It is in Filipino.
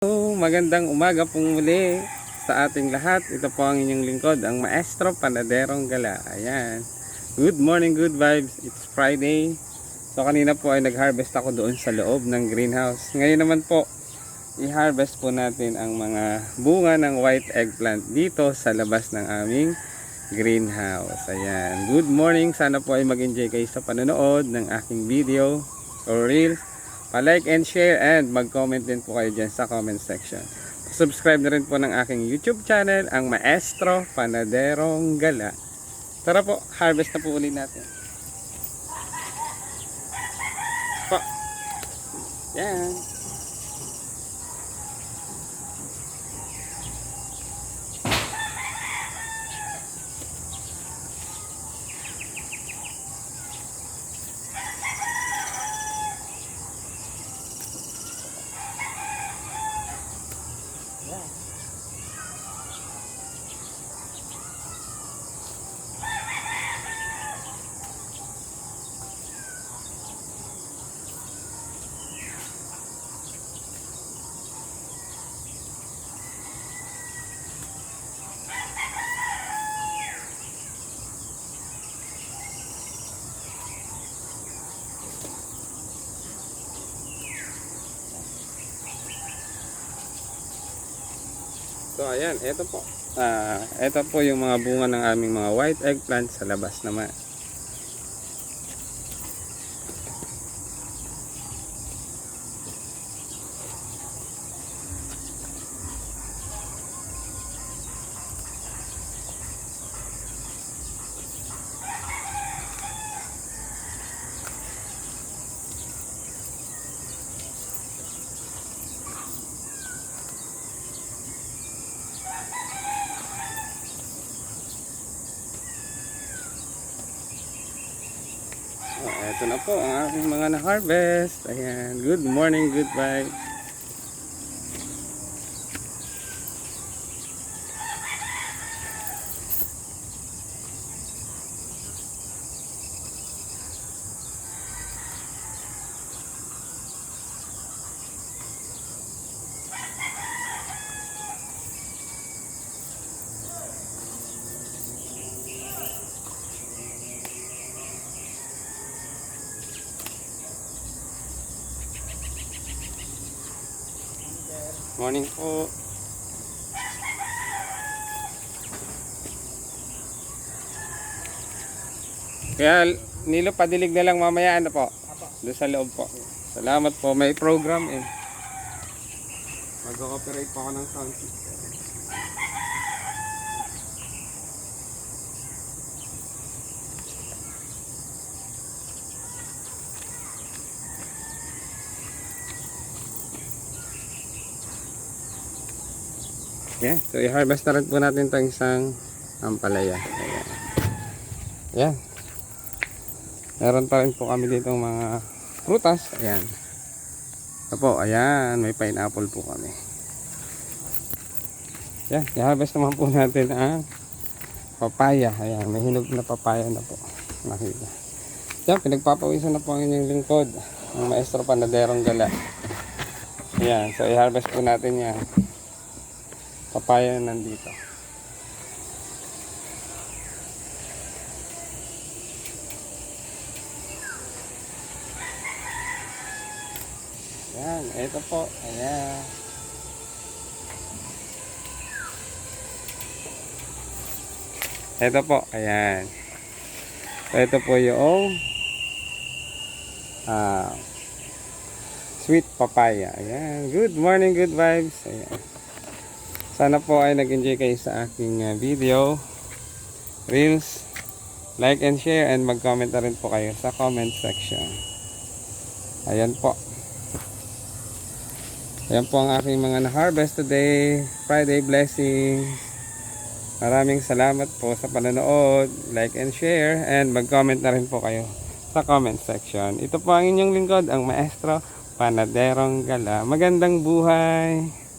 Magandang umaga pong muli sa ating lahat. Ito po ang inyong lingkod, ang Maestro Panaderong Gala. Ayan. Good morning, good vibes. It's Friday. So kanina po ay nag-harvest ako doon sa loob ng greenhouse. Ngayon naman po, i-harvest po natin ang mga bunga ng white eggplant dito sa labas ng aming greenhouse. Ayan. Good morning. Sana po ay mag-enjoy kayo sa panonood ng aking video or reels. Pa-like and share and mag-comment din po kayo dyan sa comment section. Subscribe na rin po ng aking YouTube channel, ang Maestro Panaderong Gala. Tara po, harvest na po ulit natin. Po. Yan. So ayan, ito po. Ito po yung mga bunga ng aming mga white eggplant sa labas naman. Ito na po ang aking mga na-harvest. Ayan, good morning, good vibes. Morning po. Kaya Nilo, padilig na lang mamaya, ano po? Doon sa loob po. Salamat po, may program eh. Mag-ooperate po ako ng sound system. Yan, so i-harvest na rin po natin itong isang ampalaya. Ayan. Yan. Meron pa rin po kami dito mga prutas. Ayan. Ito po, ayan, may pineapple po kami. Yan, i-harvest naman po natin ang papaya. Ayan, may hinog na papaya na po. Nakita. Yan, pinagpapawisan na po ang inyong lingkod, ang Maestro Panaderong Gala. Ayan, so i-harvest po natin yan. Papaya na nandito. Yan, ito po. Ayan. Ito po, ayan. Ito po yung sweet papaya. Ayan. Good morning, good vibes. Ayan. Sana po ay nag-enjoy kayo sa aking video, reels. Like and share and mag-comment na rin po kayo sa comment section. Ayan po. Ayan po ang aking mga na-harvest today. Friday blessings. Maraming salamat po sa panonood. Like and share and mag-comment na rin po kayo sa comment section. Ito po ang inyong lingkod, ang Maestro Panaderong Gala. Magandang buhay!